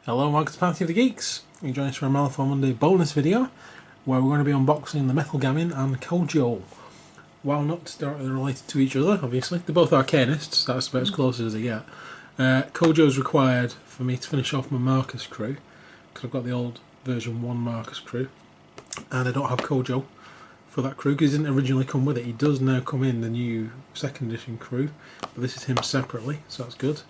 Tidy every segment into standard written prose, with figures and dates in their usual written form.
Hello and welcome to Party of the Geeks. You join us for a MALIFAUX Monday bonus video where we're going to be unboxing the Metal Gamin and COJO. While not directly related to each other, obviously, they're both arcanists, that's about as close as they get. COJO is required for me to finish off my Marcus crew, because I've got the old version 1 Marcus crew, and I don't have COJO for that crew because he didn't originally come with it. He does now come in the new 2nd edition crew, but this is him separately, so that's good.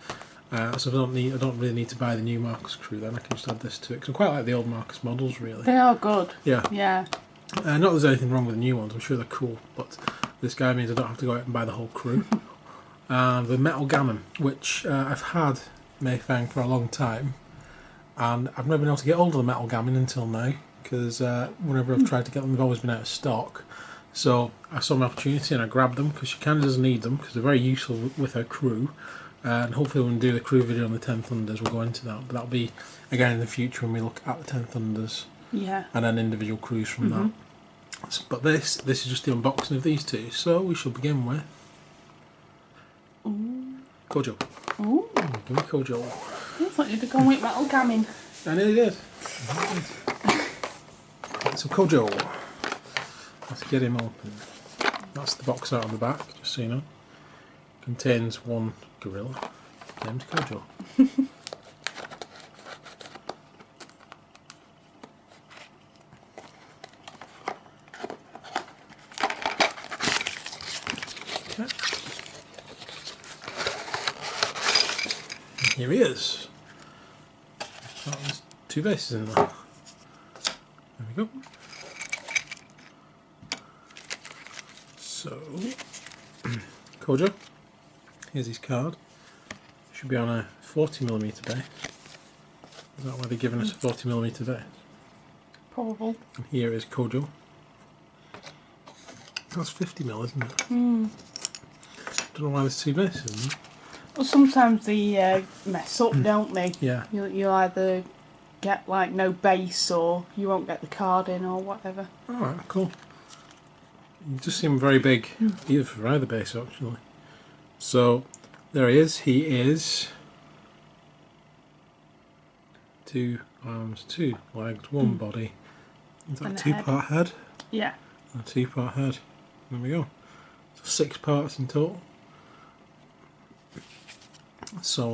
So I don't really need to buy the new Marcus crew then, I can just add this to it, because I quite like the old Marcus models really. They are good. Yeah. Yeah. Not that there's anything wrong with the new ones, I'm sure they're cool, but this guy means I don't have to go out and buy the whole crew. The Metal Gamin, which I've had Feng for a long time, and I've never been able to get hold of the Metal Gamin until now, because whenever I've tried to get them they've always been out of stock. So I saw an opportunity and I grabbed them, because she kind of doesn't need them, because they're very useful with her crew. And hopefully when we do the crew video on the 10 Thunders we'll go into that, but that'll be again in the future when we look at the 10 Thunders. Yeah. And then individual crews from that. But this is just the unboxing of these two, so we shall begin with COJO. Ooh. Give me COJO. I thought you'd have gone with Metal Gamin. I nearly did. So COJO, let's get him open. That's the box art on the back, just so you know. Contains one gorilla named COJO. Okay. And here he is. Oh, there's 2 bases in there. There we go. So, COJO. Here's his card. Should be on a 40mm base. Is that why they're giving us a 40mm base? Probable. And here is COJO. That's 50mm, isn't it? Don't know why there's 2 bases, isn't it? Well, sometimes they mess up, don't they? Yeah. You'll either get like no base, or you won't get the card in, or whatever. Alright, cool. You just seem very big, either for either base actually. So there he is. He is 2 arms, 2 legs, 1 body. Is that a 2-part head? Yeah. A 2-part head. There we go. So 6 parts in total. So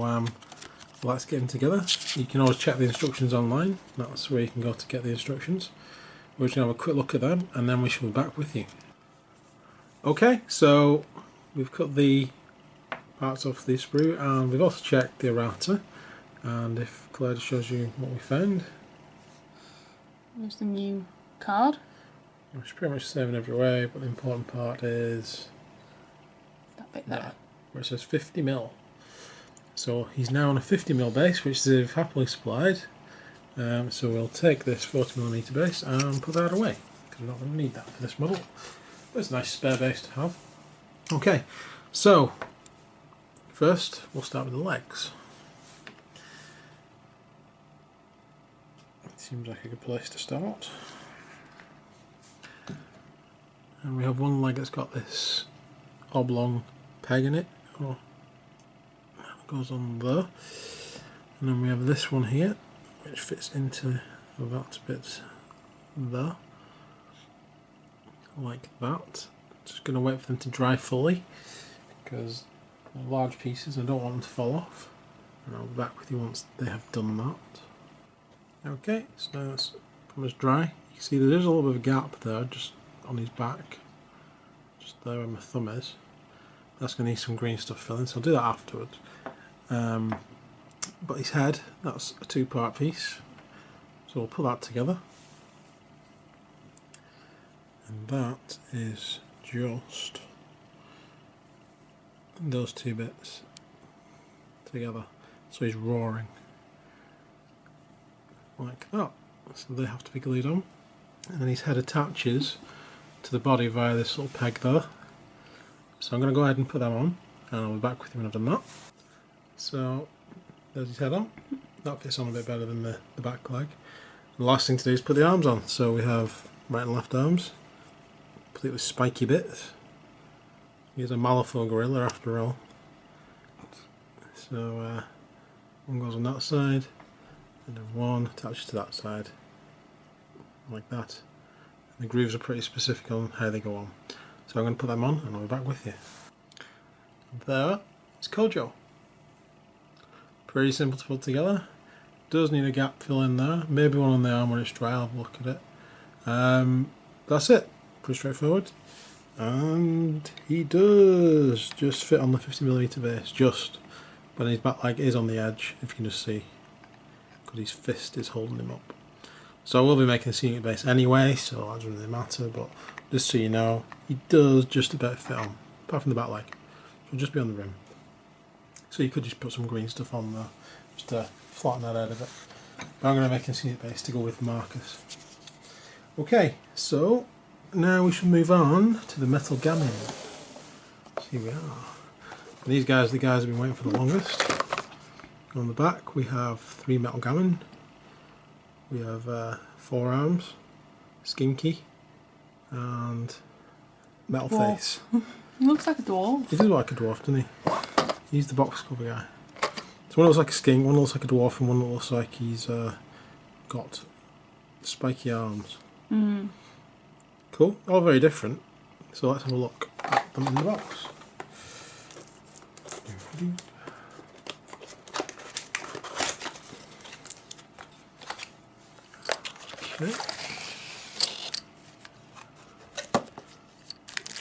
let's get them together. You can always check the instructions online. That's where you can go to get the instructions. We're just going to have a quick look at them and then we shall be back with you. Okay, so we've cut the parts off the sprue and we've also checked the errata, and if Claire just shows you what we found. There's the new card. It's pretty much the same in every way, but the important part is That bit there. Where it says 50mm. So he's now on a 50mm base, which they've happily supplied. So we'll take this 40mm base and put that away, because we're not going to need that for this model. But it's a nice spare base to have. Okay, so first we'll start with the legs. It seems like a good place to start. And we have one leg that's got this oblong peg in it. Oh, that goes on there. And then we have this one here, which fits into that bit there. Like that. Just going to wait for them to dry fully, because they're large pieces, I don't want them to fall off. And I'll be back with you once they have done that. Okay, so now it's almost dry. You can see there is a little bit of a gap there, just on his back. Just there where my thumb is. That's going to need some green stuff filling, so I'll do that afterwards. But his head, that's a 2-part piece. So we'll put that together. And that is just those 2 bits together. So he's roaring like that. So they have to be glued on. And then his head attaches to the body via this little peg there. So I'm going to go ahead and put them on, and I'll be back with you when I've done that. So there's his head on. That fits on a bit better than the back leg. And the last thing to do is put the arms on. So we have right and left arms. Completely spiky bits. He's a MALIFAUX gorilla after all. So one goes on that side, and then one attaches to that side, like that. And the grooves are pretty specific on how they go on. So I'm going to put them on and I'll be back with you. There is COJO. Pretty simple to put together. Does need a gap fill in there, maybe one on the arm when it's dry. I'll have a look at it. That's it, pretty straightforward. And he does just fit on the 50mm base, just, but his back leg is on the edge, if you can just see, because his fist is holding him up. So I will be making a scenic base anyway, so that doesn't really matter, but just so you know, he does just about fit on, apart from the back leg. It'll just be on the rim. So you could just put some green stuff on there, just to flatten that out of it. But I'm going to make a scenic base to go with Marcus. Okay, so now we shall move on to the Metal Gamin. So here we are. And these guys are the guys who've been waiting for the longest. On the back we have 3 Metal Gamin. We have 4 arms, Skinky, and Metal Dwarf. Face. He looks like a dwarf. He does look like a dwarf, doesn't he? He's the box cover guy. So one looks like a skink, one looks like a dwarf, and one looks like he's got spiky arms. Mm. Cool, all very different. So let's have a look at them in the box. Okay.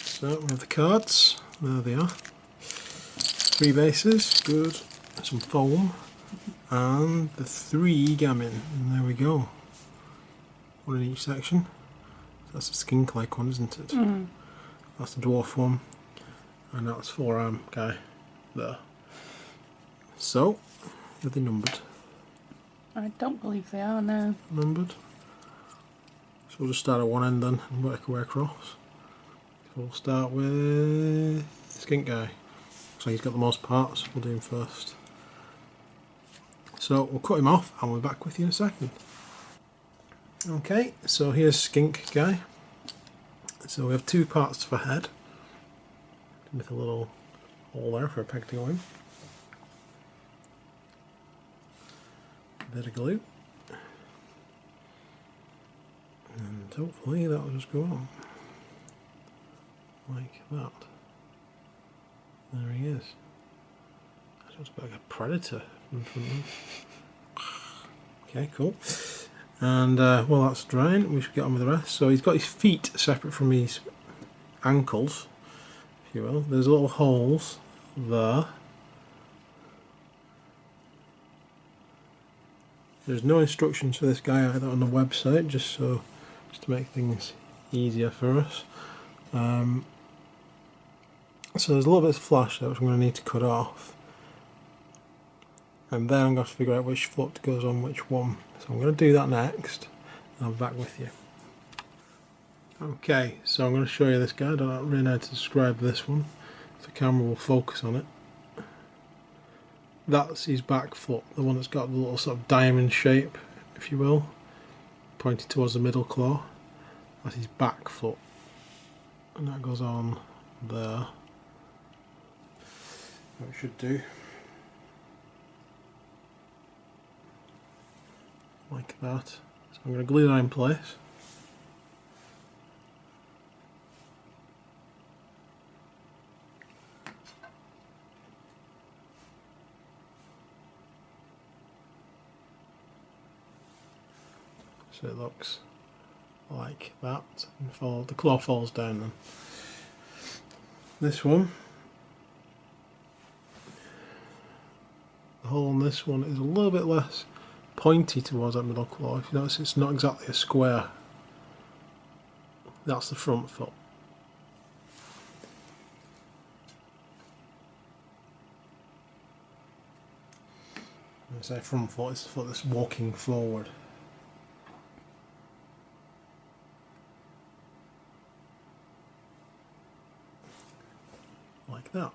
So we have the cards, there they are. 3 bases, good. Some foam, and the 3 gamin, and there we go. One in each section. That's a skink-like one, isn't it? Mm. That's the dwarf one, and that's 4-arm guy there. So, are they numbered? I don't believe they are, no. Numbered. So we'll just start at one end then and work our way across. So we'll start with the skink guy. So he's got the most parts, we'll do him first. So we'll cut him off and we'll be back with you in a second. Okay, so here's skink guy. So we have 2 parts for head, with a little hole there for a peg to go in. A bit of glue. And hopefully that will just go on. Like that. There he is. That looks like a predator in front of him. Okay, cool. And while that's drying, we should get on with the rest. So he's got his feet separate from his ankles, if you will. There's little holes there. There's no instructions for this guy either on the website, just to make things easier for us. So there's a little bit of flash there which I'm going to need to cut off. And then I'm going to figure out which foot goes on which one. So I'm going to do that next, and I'll be back with you. Okay, so I'm going to show you this guy. I don't really know how to describe this one. The camera will focus on it. That's his back foot, the one that's got the little sort of diamond shape, if you will, pointing towards the middle claw. That's his back foot. And that goes on there. What it should do. Like that. So I'm going to glue that in place. So it looks like that. And the claw falls down then. This one, the hole on this one is a little bit less pointy towards that middle claw. If you notice, it's not exactly a square. That's the front foot. When I say front foot, it's the foot that's walking forward. Like that.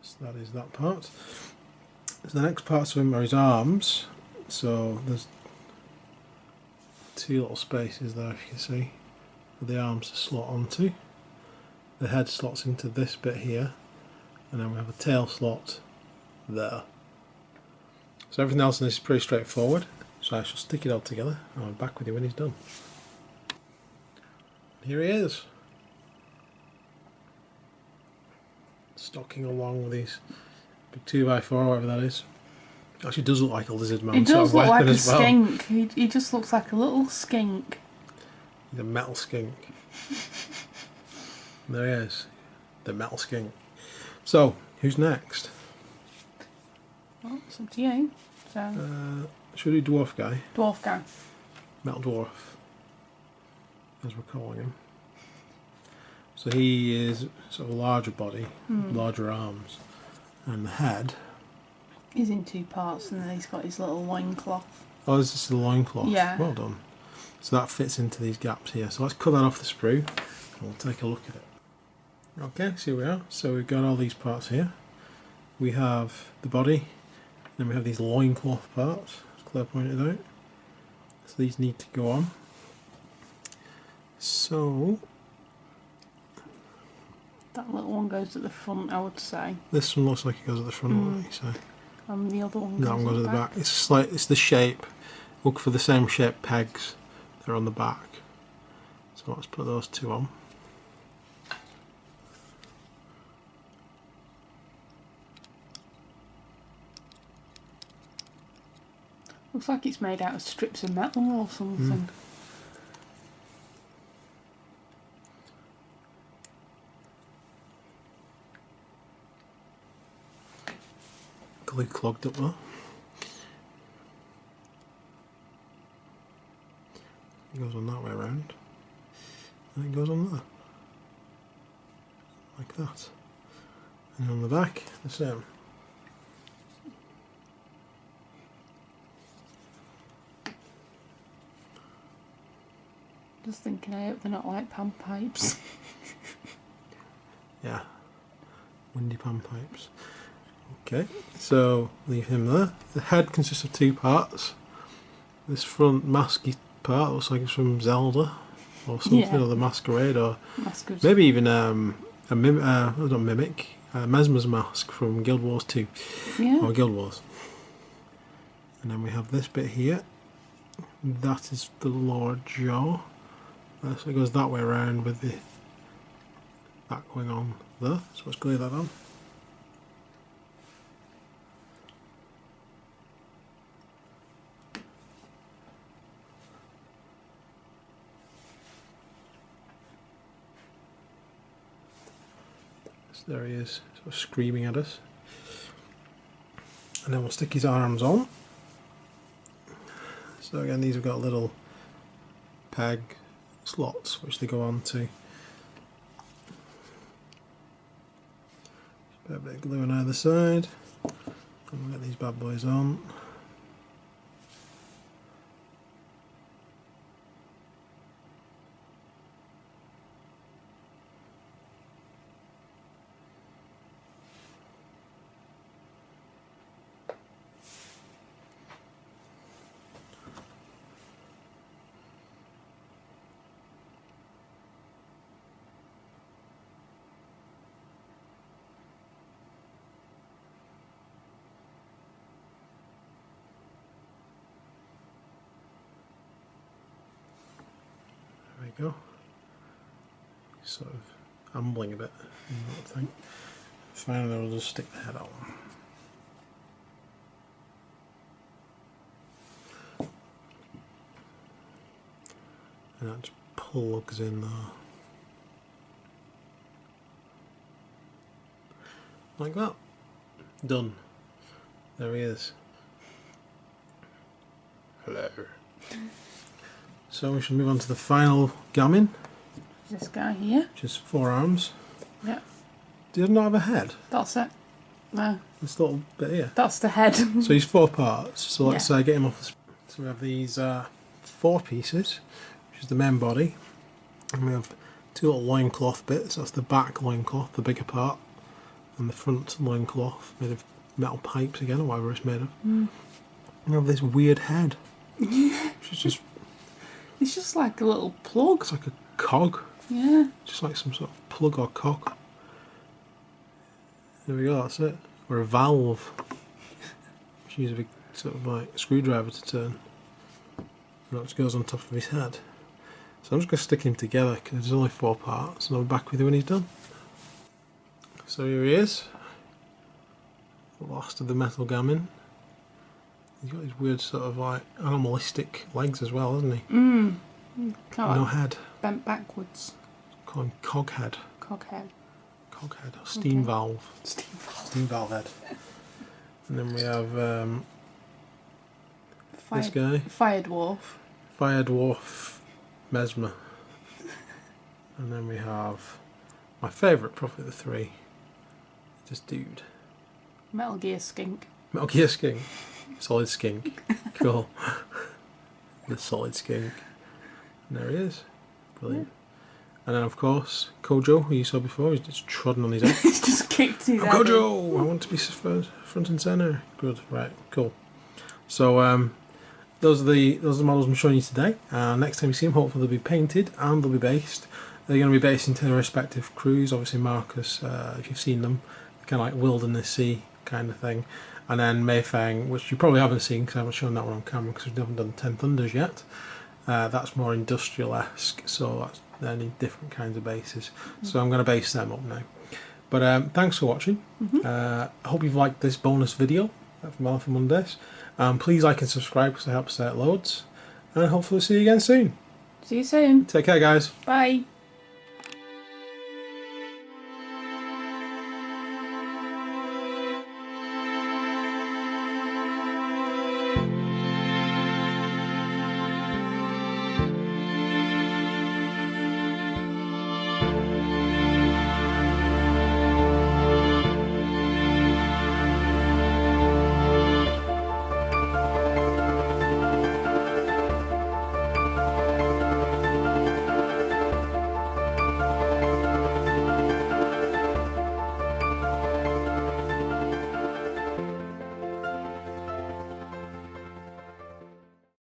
So that is that part. So the next parts of him are his arms. So there's 2 little spaces there, if you can see, for the arms to slot onto. The head slots into this bit here, and then we have a tail slot there. So everything else in this is pretty straightforward. So I shall stick it all together and I'll be back with you when he's done. Here he is. Stalking along with his big 2x4 or whatever that is. Actually does look like a lizard man. He does look like a well. skink. He just looks like a little skink. He's a metal skink. There he is. The metal skink. So, who's next? Well, it's up to you. So, should we do dwarf guy? dwarf guy. Metal dwarf, as we're calling him. So he is sort of a larger body, larger arms, and the head. He's in two parts, and then he's got his little loincloth. Oh, this is the loincloth. Yeah. Well done. So that fits into these gaps here. So let's cut that off the sprue, and we'll take a look at it. Okay, so here we are. So we've got all these parts here. We have the body, then we have these loincloth parts, as Claire pointed out. So these need to go on. So that little one goes at the front, I would say. This one looks like it goes at the front, what you say? And the other one That one goes at the back. It's the shape. Look for the same shape pegs. They're on the back. So let's put those two on. Looks like it's made out of strips of metal or something. Glue clogged up there. It goes on that way around. And it goes on there. Like that. And on the back, the same. Just thinking, I hope they're not like pan pipes. Yeah. Windy pan pipes. Okay, so leave him there. The head consists of two parts. This front masky part looks like it's from Zelda or something, or the Masquerade, or maybe even a Mesmer's mask from Guild Wars 2 or Guild Wars. And then we have this bit here. That is the lower jaw. So it goes that way around with that going on there. So let's glue that on. So there he is, sort of screaming at us. And then we'll stick his arms on. So again, these have got little peg slots which they go on to. Put a bit of glue on either side, and we'll get these bad boys on. There we go. Sort of ambling a bit, that thing. Finally, we'll just stick the head on. And that just plugs in there. Like that. Done. There he is. Hello. So we shall move on to the final gamin. This guy here. Which is 4 arms. Yeah. Do you not have a head? That's it. No. This little bit here. That's the head. So he's 4 parts. So let's get him off the... So we have these 4 pieces, which is the main body. And we have 2 little loincloth bits. That's the back loincloth, the bigger part. And the front loincloth, made of metal pipes again, or whatever it's made of. And we have this weird head. Which is just... It's just like a little plug. It's like a cog. Yeah. Just like some sort of plug or cock. There we go, that's it. Or a valve. Which is a big sort of like screwdriver to turn. And that just goes on top of his head. So I'm just going to stick him together because there's only 4 parts, and I'll be back with you when he's done. So here he is, the last of the Metal Gamin. He's got his weird sort of like animalistic legs as well, hasn't he? No head. Bent backwards. Call him Coghead. Coghead. Coghead, or steam valve. Steam valve head. And then we have this guy. Fire Dwarf. Fire Dwarf Mesmer. And then we have my favourite, probably the 3. This dude. Metal Gear Skink. Metal Gear Skink. Solid Skink. Cool. The Solid Skink. And there he is. Brilliant. And then of course, COJO, who you saw before, he's just trodden on his head. He's just kicked his head. COJO! I want to be front and centre. Good, right, cool. So those are the models I'm showing you today. Next time you see them, hopefully they'll be painted and they'll be based. They're going to be based into their respective crews. Obviously Marcus, if you've seen them, kind of like Wilderness Sea kind of thing. And then Feng, which you probably haven't seen because I haven't shown that one on camera because we haven't done 10 Thunders yet. That's more industrial-esque, so they need different kinds of bases. So I'm going to base them up now. But thanks for watching. I hope you've liked this bonus video from MALIFAUX Mondays. Please like and subscribe because it helps out loads. And hopefully see you again soon. See you soon. Take care, guys. Bye.